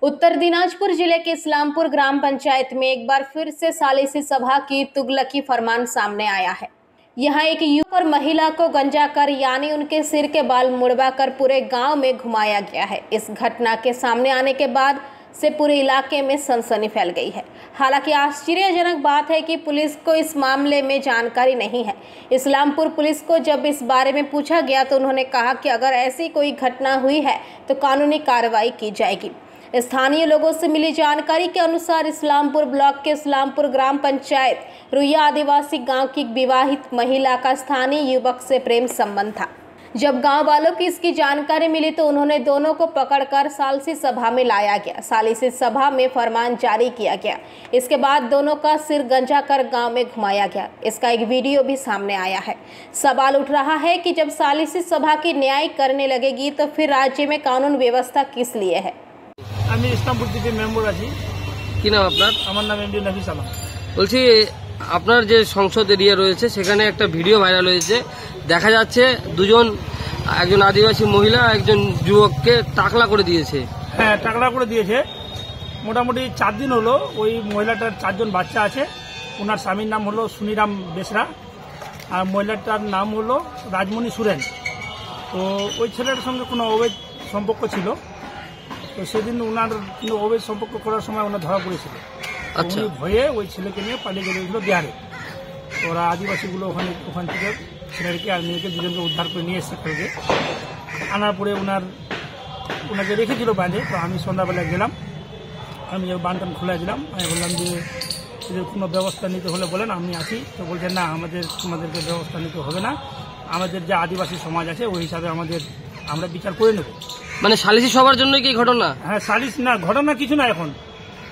उत्तर दिनाजपुर जिले के इस्लामपुर ग्राम पंचायत में एक बार फिर से सालिसी सभा की तुगलकी फरमान सामने आया है। यहाँ एक युवक और महिला को गंजा कर यानी उनके सिर के बाल मुड़वा कर पूरे गांव में घुमाया गया है। इस घटना के सामने आने के बाद से पूरे इलाके में सनसनी फैल गई है। हालांकि आश्चर्यजनक बात है कि पुलिस को इस मामले में जानकारी नहीं है। इस्लामपुर पुलिस को जब इस बारे में पूछा गया तो उन्होंने कहा कि अगर ऐसी कोई घटना हुई है तो कानूनी कार्रवाई की जाएगी। स्थानीय लोगों से मिली जानकारी के अनुसार इस्लामपुर ब्लॉक के इस्लामपुर ग्राम पंचायत रुइया आदिवासी गांव की विवाहित महिला का स्थानीय युवक से प्रेम संबंध था। जब गांव वालों की इसकी जानकारी मिली तो उन्होंने दोनों को पकड़कर सालिसी सभा में लाया गया। सालिसी सभा में फरमान जारी किया गया। इसके बाद दोनों का सिर गंजा कर गांव में घुमाया गया। इसका एक वीडियो भी सामने आया है। सवाल उठ रहा है कि जब सालिसी सभा की न्याय करने लगेगी तो फिर राज्य में कानून व्यवस्था किस लिए है। আমি ইসলামপুর থেকে মেম্বার আছি। কি নাম আপনার? আমার নাম এমডি নবী সালাম। বলছি আপনার যে সংসদ এরিয়া রয়েছে সেখানে একটা ভিডিও ভাইরাল হয়েছে, দেখা যাচ্ছে দুজন, একজন আদিবাসী মহিলা একজন যুবককে টাকলা করে দিয়েছে। হ্যাঁ, টাকলা করে দিয়েছে। মোটামুটি 4 দিন হলো। ওই মহিলাটার 4 জন বাচ্চা আছে। ওনার স্বামীর নাম হলো সুনিরাম বেসরা আর মহিলাটার নাম হলো রাজমণি সুরেন। তো ওই ছেলের সঙ্গে কোনো অবৈধ সম্পর্ক ছিল। তো সেদিন ওনার কিন্তু অবৈধ সম্পর্ক করার সময় ওনার ধরা পড়েছিল। আচ্ছা, ভয়ে ওই ছেলেকে নিয়ে পালিয়ে গেছিল বিহারে। ওরা আদিবাসীগুলো ওখান থেকে ছেলেকে আর মেয়েকে দুজনকে উদ্ধার করে নিয়ে এসছে ফেলকে আনার পরে ওনাকে রেখেছিল বাঁধে। তো আমি সন্ধ্যাবেলায় গেলাম, আমি বাঁধটান খুলে দিলাম। আমি বললাম যে এদের কোনো ব্যবস্থা নিতে হলে বলেন, আমি আছি। তো বলছেন না, তোমাদেরকে ব্যবস্থা নিতে হবে না, আমাদের যে আদিবাসী সমাজ আছে ওই হিসাবে আমরা বিচার করে নেব। মানে সালিসি সবার জন্য কি ঘটনা? হ্যাঁ, সালিস না, ঘটনা কিছু না। এখন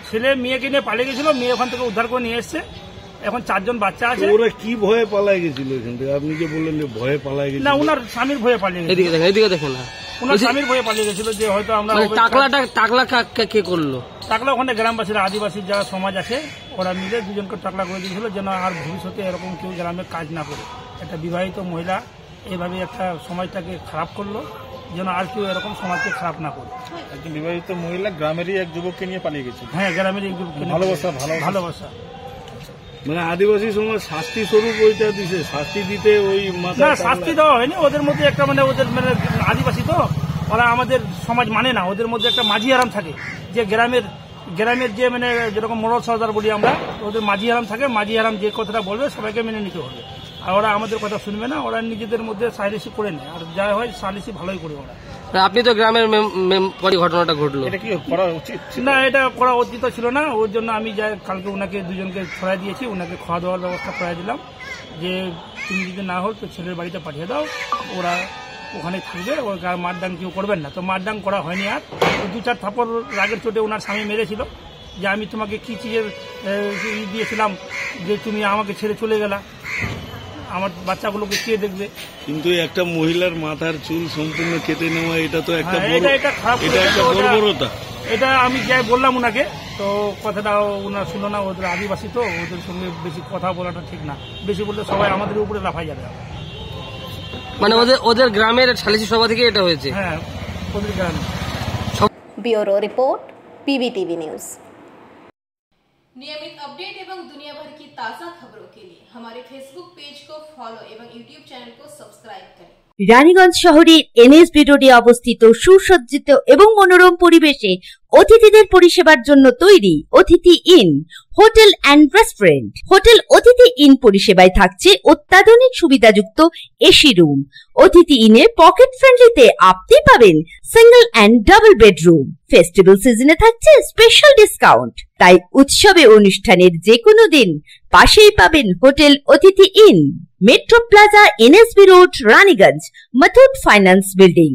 ছেলে মেয়েকে নিয়ে পালিয়ে গেছিল, মেয়ে ওখান থেকে উদ্ধার করে নিয়ে এসছে। এখন 4 জন বাচ্চা আছে। ওরা কি ভয়ে পালাই গেছিল এখান থেকে? আপনি যে বললেন যে ভয়ে পালাই গেছিল। না, ওনার স্বামীর ভয়ে পালিয়ে গেছিল। এদিকে দেখেন না, ওনার স্বামীর ভয়ে পালিয়ে গেছিল যে হয়তো আমরা টাকলা কে করলো? টাকলা ওখানে গ্রামবাসীরা, আদিবাসী যারা সমাজ আছে ওরা মিলে দুজনকে টাকলা করে দিয়েছিল যেন আর ভবিষ্যতে এরকম কেউ গ্রামে কাজ না করে। একটা বিবাহিত মহিলা এইভাবে একটা সমাজটাকে খারাপ করলো, যেন আর কেউ এরকম সমাজকে খারাপ না করে। একজন বিবাহিত মহিলা গ্রামেরই এক যুবককে নিয়ে পালিয়ে গেছে। হ্যাঁ, গ্রামের এক যুবককে। ভালোবাসা মানে আদিবাসী সমাজ শাস্তি স্বরূপ ওইটা দিছে, শাস্তি দিতে ওই না, শাস্তি দেওয়া হয়নি। ওদের মধ্যে একটা ওদের আদিবাসী তো ওরা আমাদের সমাজ মানে না। ওদের মধ্যে একটা মাঝি আরাম থাকে, যে গ্রামের যে যেরকম মোড়ল সর্দার বলি আমরা, ওদের মাঝি আরাম থাকে। মাঝি আরাম যে কথাটা বলবে সবাইকে মেনে নিতে হবে। আর ওরা আমাদের কথা শুনবে না, ওরা নিজেদের মধ্যে সালিসি করে নেয়। আর যা হয় সালিসি ভালোই করে ওরা। আপনি তো গ্রামের ঘটনাটা ঘটলো, এটা কি করা উচিত? না, এটা করা উচিত ছিল না। ওর জন্য আমি কালকে ওনাকে দুজনকে ছড়াই দিয়েছি, ওনাকে খাওয়া দাওয়ার ব্যবস্থা করাই দিলাম যে তুমি যদি না হল তো ছেলের বাড়িতে পাঠিয়ে দাও, ওরা ওখানে থাকবে, ওর মারডাং কেউ করবেন না। তো মারডাং করা হয়নি। আর 2-4 থাপড় রাগের চোটে ওনার স্বামী মেরেছিল যে আমি তোমাকে কি চিজের দিয়েছিলাম যে তুমি আমাকে ছেড়ে চলে গেলা, আমার বাচ্চাগুলোকে কে দেখবে। কিন্তু একটা মহিলার মাথার চুল সম্পূর্ণ কেটে নেওয়া, এটা তো একটা বর্বরতা। এটা আমি যাই বললাম ওনাকে, তো কথাটা ওনার শুনো না। ওদের আদিবাসী তো, ওদের সঙ্গে বেশি কথা বলাটা ঠিক না। বেশি বললে সবাই আমাদের উপরে লাফাই যাবে। মানে ওদের গ্রামের সালিসি সভা থেকে এটা হয়েছে। হ্যাঁ, ওদের গ্রামে। Bureau report PVTV news. नियमित अपडेट एवं दुनिया भर की ताज़ा खबरों के लिए हमारे फेसबुक पेज को फॉलो एवं यूट्यूब चैनल को सब्सक्राइब करें। রানীগঞ্জ শহরের এনএসবি রোডে অবস্থিত সুসজ্জিত এবং মনোরম পরিবেশে অতিথিদের পরিষেবার জন্য তৈরি অতিথি in hotel and restaurant. Hotel অতিথি ইন পরিষেবায় থাকছে অত্যাধুনিক সুবিধাযুক্ত এসি রুম। অতিথি ইনে পকেট ফ্রেন্ডলিতে আপনি পাবেন single and double bedroom. Festival সিজনে থাকছে স্পেশাল ডিসকাউন্ট। তাই উৎসবে অনুষ্ঠানের যে কোনো দিন পাশেই পাবেন হোটেল অতিথি in, metro plaza, NSB road, Raniganj, Muthoot finance building.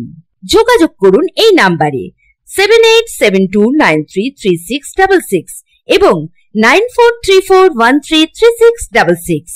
যোগাযোগ করুন এই নাম্বারে 7872933666 এবং 9434133666।